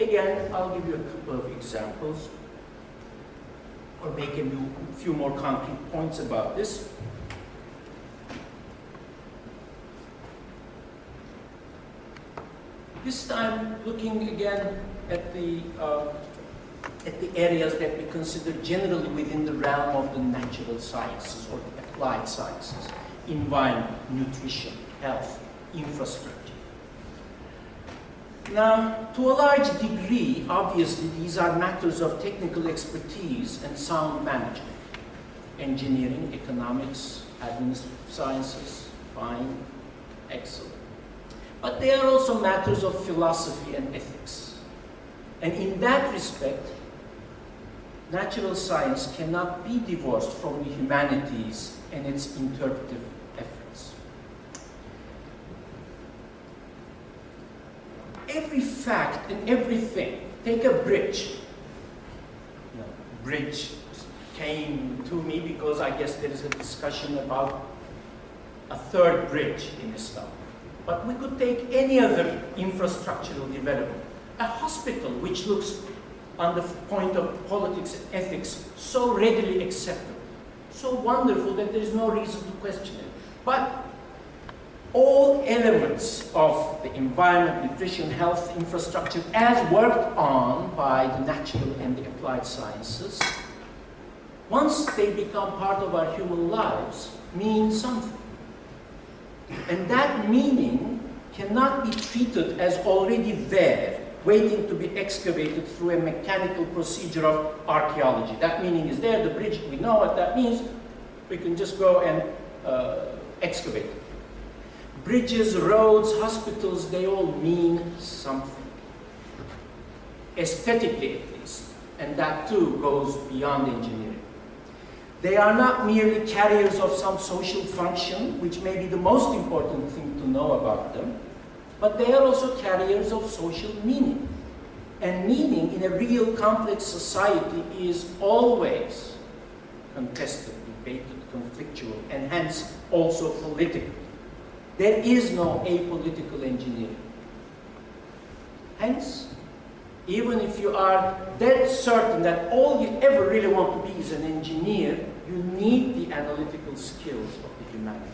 Again, I'll give you a couple of examples or make a few more concrete points about this. This time, looking again at the areas that we consider generally within the realm of the natural sciences or the applied sciences: environment, nutrition, health, infrastructure. Now, to a large degree, obviously, these are matters of technical expertise and sound management. Engineering, economics, administrative sciences, fine, excellent. But they are also matters of philosophy and ethics. And in that respect, natural science cannot be divorced from the humanities and its interpretive efforts. Every fact and everything, take a bridge. Bridge came to me because I guess there is a discussion about a third bridge in Islam. But we could take any other infrastructural development. A hospital, which looks on the point of politics and ethics so readily acceptable, so wonderful that there is no reason to question it. But all elements of the environment, nutrition, health, infrastructure, as worked on by the natural and the applied sciences, once they become part of our human lives, mean something. And that meaning cannot be treated as already there, waiting to be excavated through a mechanical procedure of archaeology. That meaning is there, the bridge, we know what that means, we can just go and excavate it. Bridges, roads, hospitals, they all mean something. Aesthetically at least, and that too goes beyond engineering. They are not merely carriers of some social function, which may be the most important thing to know about them, but they are also carriers of social meaning. And meaning in a real complex society is always contested, debated, conflictual, and hence also political. There is no apolitical engineering. Hence, even if you are dead certain that all you ever really want to be is an engineer, you need the analytical skills of the humanities.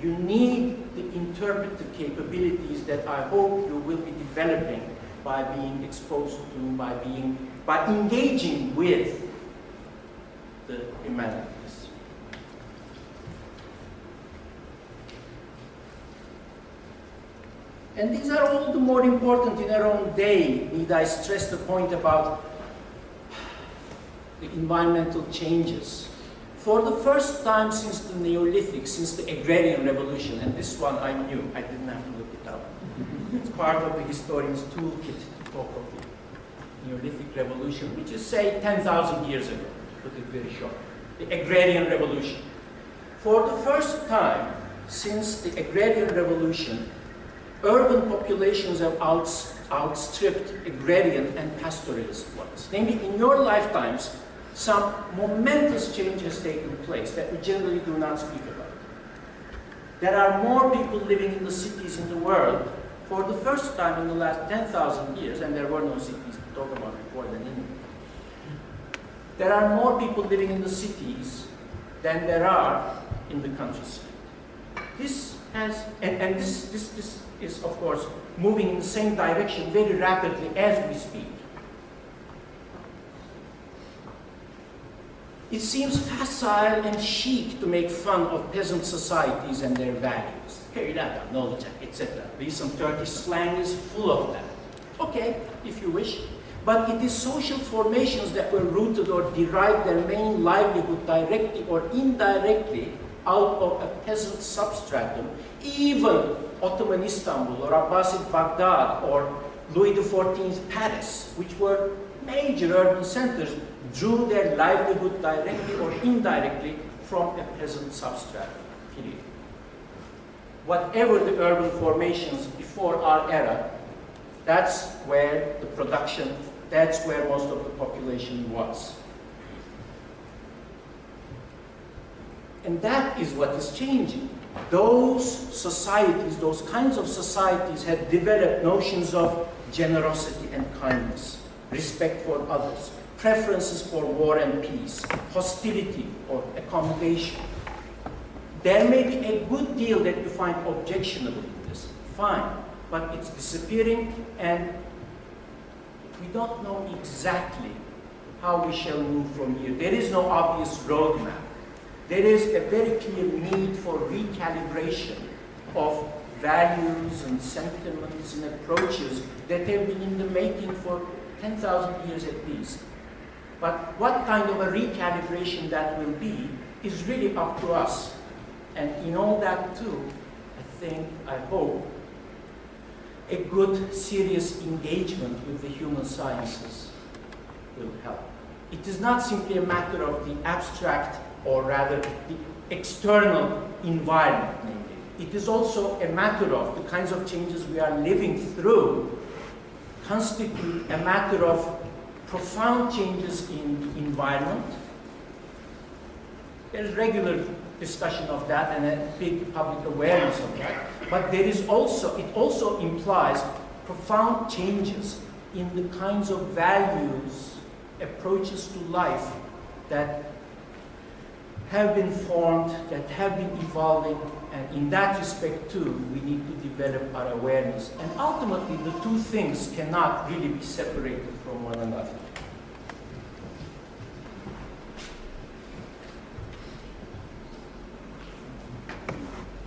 You need the interpretive capabilities that I hope you will be developing by being exposed to, by engaging with the humanities. And these are all the more important in our own day. Need I stress the point about the environmental changes? For the first time since the Neolithic, since the agrarian revolution, and this one I knew, I didn't have to look it up. It's part of the historian's toolkit to talk of the Neolithic revolution, which is, say, 10,000 years ago, to put it very short. The agrarian revolution. For the first time since the agrarian revolution, urban populations have outstripped agrarian and pastoralist ones. Namely, in your lifetimes, some momentous change has taken place that we generally do not speak about. There are more people living in the cities in the world for the first time in the last 10,000 years, and there were no cities to talk about before than India. There are more people living in the cities than there are in the countryside. This has, and this is, of course, moving in the same direction very rapidly as we speak. It seems facile and chic to make fun of peasant societies and their values. Köylerde, ne olacak, etc. Recent Turkish slang is full of that. Okay, if you wish. But it is social formations that were rooted or derived their main livelihood directly or indirectly out of a peasant substratum, even Ottoman Istanbul or Abbasid Baghdad or Louis XIV's Paris, which were major urban centers, drew their livelihood directly or indirectly from a peasant substratum, period. Whatever the urban formations before our era, that's where the production, that's where most of the population was. And that is what is changing. those societies, those kinds of societies had developed notions of generosity and kindness, respect for others, preferences for war and peace, hostility or accommodation. There may be a good deal that you find objectionable in this, fine, but it's disappearing and we don't know exactly how we shall move from here. There is no obvious roadmap. There is a very clear need for recalibration of values and sentiments and approaches that have been in the making for 10,000 years at least. But what kind of a recalibration that will be is really up to us. And in all that too, I hope, a good, serious engagement with the human sciences will help. It is not simply a matter of the abstract, or rather the external environment, namely. It is also a matter of the kinds of changes we are living through constitute a matter of profound changes in the environment. There is regular discussion of that and a big public awareness of that. But there is also, it also implies profound changes in the kinds of values, approaches to life that have been formed, that have been evolving, and in that respect too, we need to develop our awareness. And ultimately, the two things cannot really be separated from one another.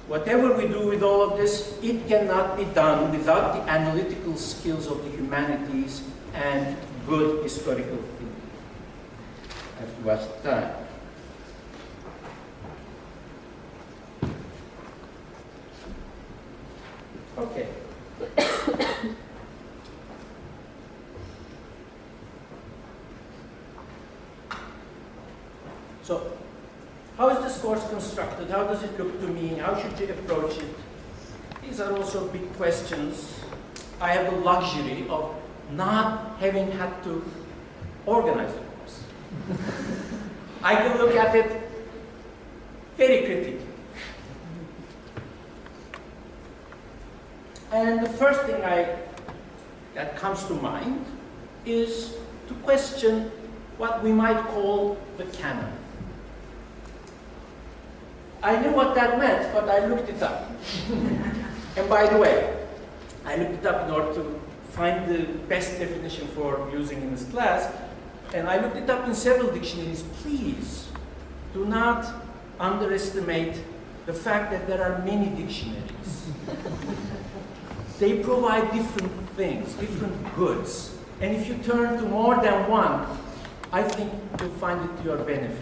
Whatever we do with all of this, it cannot be done without the analytical skills of the humanities and good historical thinking. I have to watch the time. Okay. So, how is this course constructed? How does it look to me? How should you approach it? These are also big questions. I have the luxury of not having had to organize the course. I can look at it very critically. And the first thing that comes to mind is to question what we might call the canon. I knew what that meant, but I looked it up. And by the way, I looked it up in order to find the best definition for using in this class, and I looked it up in several dictionaries. Please do not underestimate the fact that there are many dictionaries. They provide different things, different goods. And if you turn to more than one, I think you'll find it to your benefit.